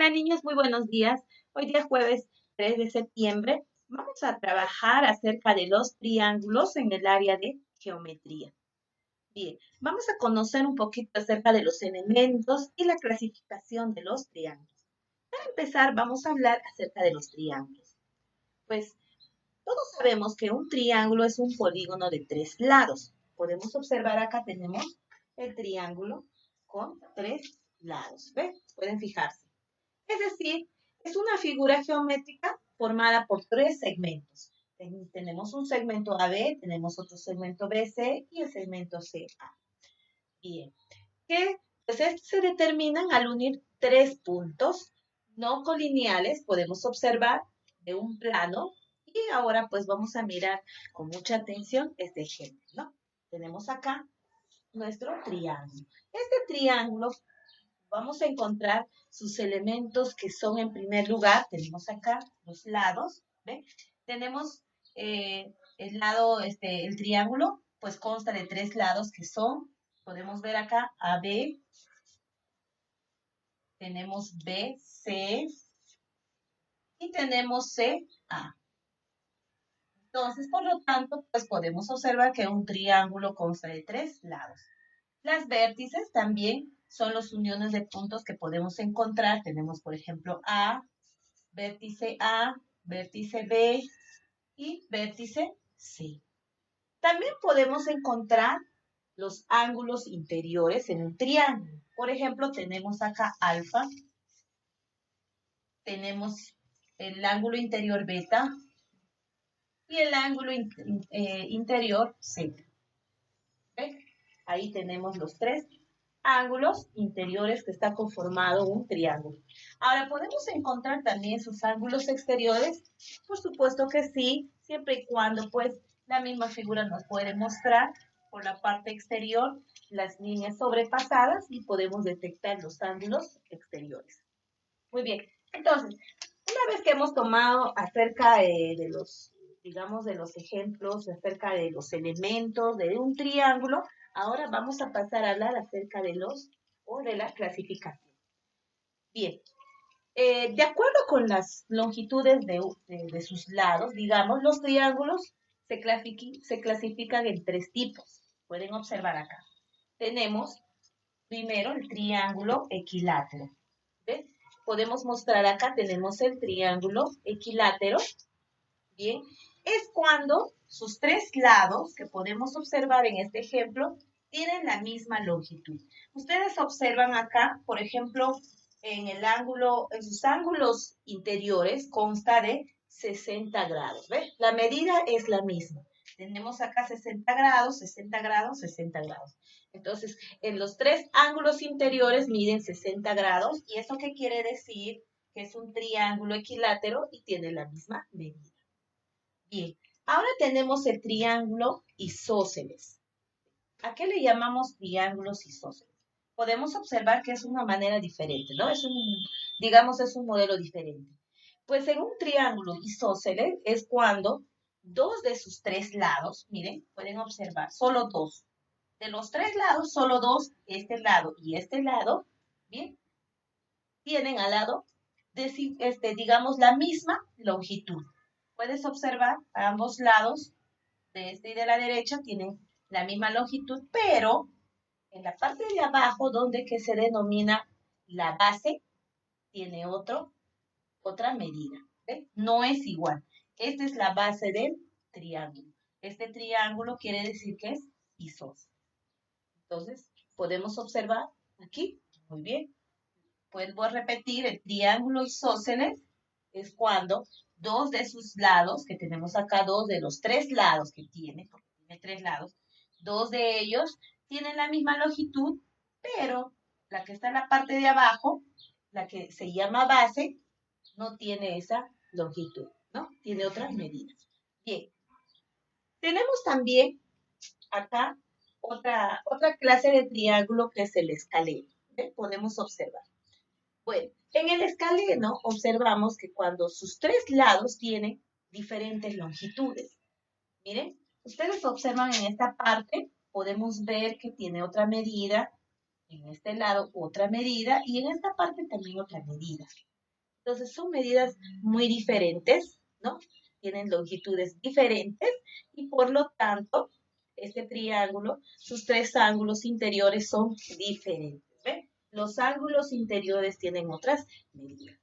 Hola niños, muy buenos días. Hoy día jueves 3 de septiembre vamos a trabajar acerca de los triángulos en el área de geometría. Bien, vamos a conocer un poquito acerca de los elementos y la clasificación de los triángulos. Para empezar, vamos a hablar acerca de los triángulos. Pues todos sabemos que un triángulo es un polígono de 3 lados. Podemos observar acá tenemos el triángulo con 3 lados. ¿Ven? Pueden fijarse. Es decir, es una figura geométrica formada por 3 segmentos. Tenemos un segmento AB, tenemos otro segmento BC y el segmento CA. Bien, pues estos se determinan al unir 3 puntos no colineales, podemos observar de un plano. Y ahora pues vamos a mirar con mucha atención este ejemplo, ¿no? Tenemos acá nuestro triángulo. Este triángulo vamos a encontrar sus elementos que son en primer lugar, tenemos acá los lados, ¿ven? Tenemos el lado, el triángulo, pues consta de 3 lados que son, podemos ver acá AB, tenemos BC y tenemos CA. Entonces, por lo tanto, pues podemos observar que un triángulo consta de 3 lados. Las vértices también son las uniones de puntos que podemos encontrar. Tenemos, por ejemplo, A, vértice B y vértice C. También podemos encontrar los ángulos interiores en un triángulo. Por ejemplo, tenemos acá alfa, tenemos el ángulo interior beta y el ángulo interior Z. ¿Ven? Ahí tenemos los 3 ángulos interiores que está conformado un triángulo. Ahora, ¿podemos encontrar también sus ángulos exteriores? Por supuesto que sí, siempre y cuando pues la misma figura nos puede mostrar por la parte exterior las líneas sobrepasadas y podemos detectar los ángulos exteriores. Muy bien, entonces, una vez que hemos tomado acerca de los, digamos, de los ejemplos, acerca de los elementos de un triángulo, ahora vamos a pasar a hablar acerca de de la clasificación. Bien, de acuerdo con las longitudes de sus lados, digamos, los triángulos se clasifican en 3 tipos. Pueden observar acá. Tenemos primero el triángulo equilátero. ¿Ven? Podemos mostrar acá, tenemos el triángulo equilátero. Bien, es cuando sus 3 lados, que podemos observar en este ejemplo, tienen la misma longitud. Ustedes observan acá, por ejemplo, en sus ángulos interiores consta de 60 grados. ¿Ven? La medida es la misma. Tenemos acá 60 grados, 60 grados, 60 grados. Entonces, en los 3 ángulos interiores miden 60 grados. ¿Y eso qué quiere decir? Que es un triángulo equilátero y tiene la misma medida. Bien, ahora tenemos el triángulo isósceles. ¿A qué le llamamos triángulos isósceles? Podemos observar que es una manera diferente, ¿no? Digamos, es un modelo diferente. Pues en un triángulo isósceles es cuando 2 de sus 3 lados, miren, pueden observar, solo 2. De los 3 lados, solo 2, este lado y este lado, bien, tienen al lado, digamos, la misma longitud. Puedes observar a ambos lados, de este y de la derecha, tienen la misma longitud, pero en la parte de abajo, donde que se denomina la base, tiene otra medida. ¿Ve? No es igual. Esta es la base del triángulo. Este triángulo quiere decir que es isósceles. Entonces, podemos observar aquí, muy bien. Vuelvo a repetir, el triángulo isósceles es cuando 2 de sus lados, que tenemos acá 2 de los 3 lados que tiene, porque tiene 3 lados, 2 de ellos tienen la misma longitud, pero la que está en la parte de abajo, la que se llama base, no tiene esa longitud, ¿no? Tiene otras medidas. Bien, tenemos también acá otra clase de triángulo que es el escaleno. ¿Ven? Podemos observar. Bueno, en el escaleno observamos que cuando sus 3 lados tienen diferentes longitudes. Miren, ustedes observan en esta parte, podemos ver que tiene otra medida, en este lado otra medida y en esta parte también otra medida. Entonces son medidas muy diferentes, ¿no? Tienen longitudes diferentes y por lo tanto, este triángulo, sus tres ángulos interiores son diferentes. ¿Ven? Los ángulos interiores tienen otras medidas.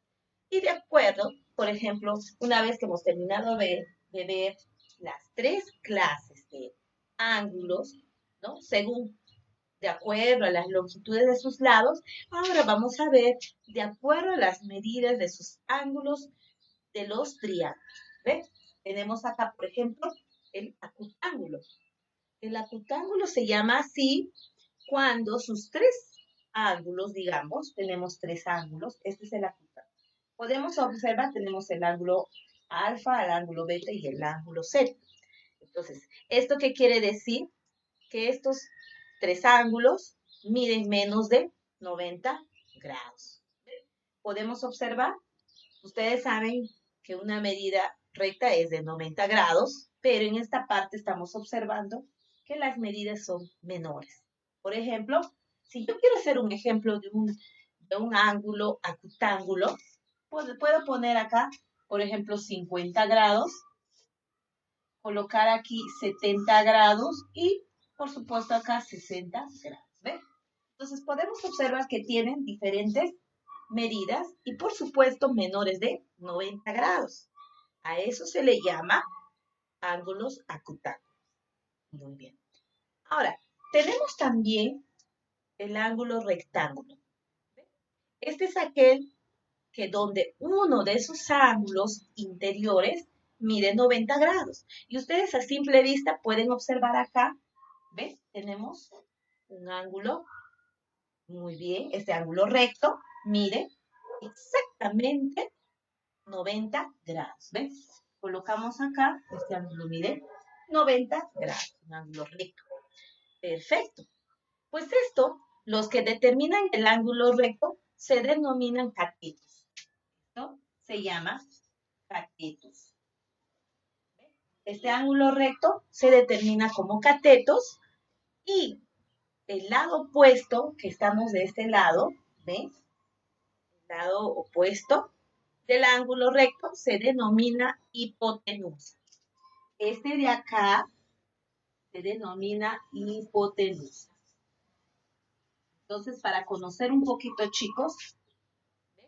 Y de acuerdo, por ejemplo, una vez que hemos terminado de ver las tres clases de ángulos, ¿no? Según, de acuerdo a las longitudes de sus lados, ahora vamos a ver, de acuerdo a las medidas de sus ángulos de los triángulos. ¿Ves? Tenemos acá, por ejemplo, el acutángulo. El acutángulo se llama así cuando sus tres ángulos, digamos, tenemos tres ángulos, este es el acutángulo. Podemos observar, tenemos el ángulo alfa, el ángulo beta y el ángulo Z. Entonces, ¿esto qué quiere decir? Que estos tres ángulos miden menos de 90 grados. Podemos observar, ustedes saben que una medida recta es de 90 grados, pero en esta parte estamos observando que las medidas son menores. Por ejemplo, si yo quiero hacer un ejemplo de un ángulo acutángulo, puedo poner acá, por ejemplo, 50 grados, colocar aquí 70 grados y, por supuesto, acá 60 grados. ¿Ven? Entonces, podemos observar que tienen diferentes medidas y, por supuesto, menores de 90 grados. A eso se le llama ángulos acutángulos. Muy bien. Ahora, tenemos también el ángulo rectángulo. Este es aquel que donde uno de sus ángulos interiores mide 90 grados. Y ustedes a simple vista pueden observar acá, ¿ves? Tenemos un ángulo, muy bien, este ángulo recto mide exactamente 90 grados, ¿ves? Colocamos acá, este ángulo mide 90 grados, un ángulo recto. Perfecto. Pues esto, los que determinan el ángulo recto, se denominan catetos. ¿No? Se llama catetos. Este ángulo recto se determina como catetos y el lado opuesto, que estamos de este lado, ¿ves? El lado opuesto del ángulo recto se denomina hipotenusa. Este de acá se denomina hipotenusa. Entonces, para conocer un poquito, chicos,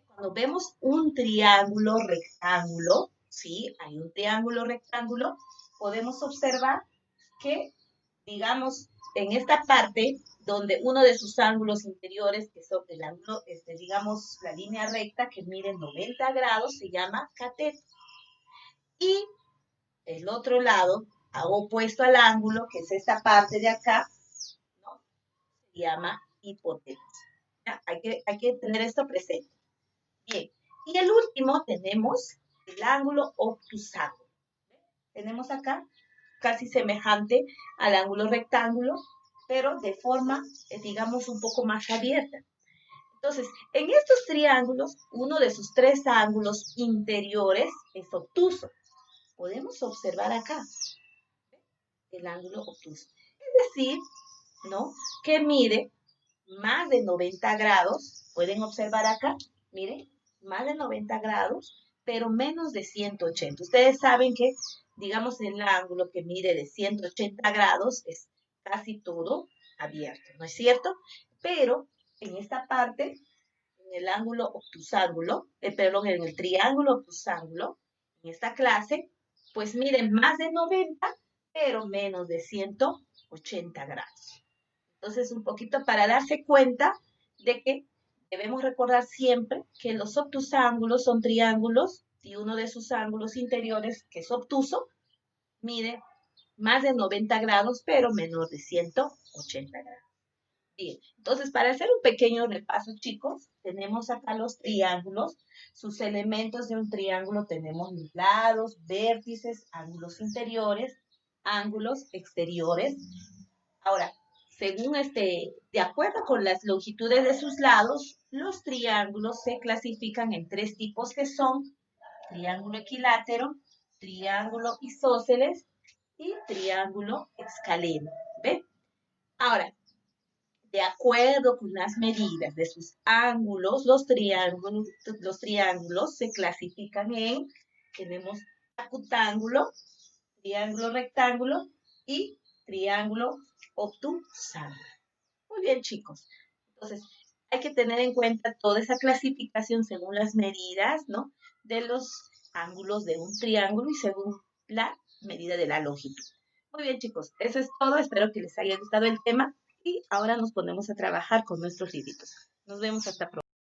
cuando vemos un triángulo rectángulo, ¿sí? Hay un triángulo rectángulo, podemos observar que, digamos, en esta parte, donde uno de sus ángulos interiores, que son el ángulo, digamos, la línea recta que mide 90 grados, se llama cateto. Y el otro lado, opuesto al ángulo, que es esta parte de acá, ¿no? Se llama hipotenusa. Hay que tener esto presente. Bien, y el último tenemos el ángulo obtusángulo. Tenemos acá casi semejante al ángulo rectángulo, pero de forma, digamos, un poco más abierta. Entonces, en estos triángulos, uno de sus tres ángulos interiores es obtuso. Podemos observar acá el ángulo obtuso. Es decir, ¿no? Que mide más de 90 grados. Pueden observar acá, miren, más de 90 grados, pero menos de 180. Ustedes saben que, digamos, el ángulo que mide de 180 grados es casi todo abierto, ¿no es cierto? Pero en esta parte, en el ángulo obtusángulo, perdón, en el triángulo obtusángulo, en esta clase, pues miden más de 90, pero menos de 180 grados. Entonces, un poquito para darse cuenta de que debemos recordar siempre que los obtusángulos son triángulos y uno de sus ángulos interiores, que es obtuso, mide más de 90 grados, pero menor de 180 grados. Bien, entonces para hacer un pequeño repaso, chicos, tenemos acá los triángulos. Sus elementos de un triángulo tenemos los lados, vértices, ángulos interiores, ángulos exteriores. Ahora, según de acuerdo con las longitudes de sus lados, los triángulos se clasifican en tres tipos que son triángulo equilátero, triángulo isósceles y triángulo escaleno. ¿Ve? Ahora, De acuerdo con las medidas de sus ángulos, los triángulos se clasifican en, tenemos acutángulo, triángulo rectángulo y triángulo obtusángulo. Muy bien, chicos. Entonces, hay que tener en cuenta toda esa clasificación según las medidas, ¿no? De los ángulos de un triángulo y según la medida de la longitud. Muy bien, chicos. Eso es todo. Espero que les haya gustado el tema. Y ahora nos ponemos a trabajar con nuestros libritos. Nos vemos hasta pronto.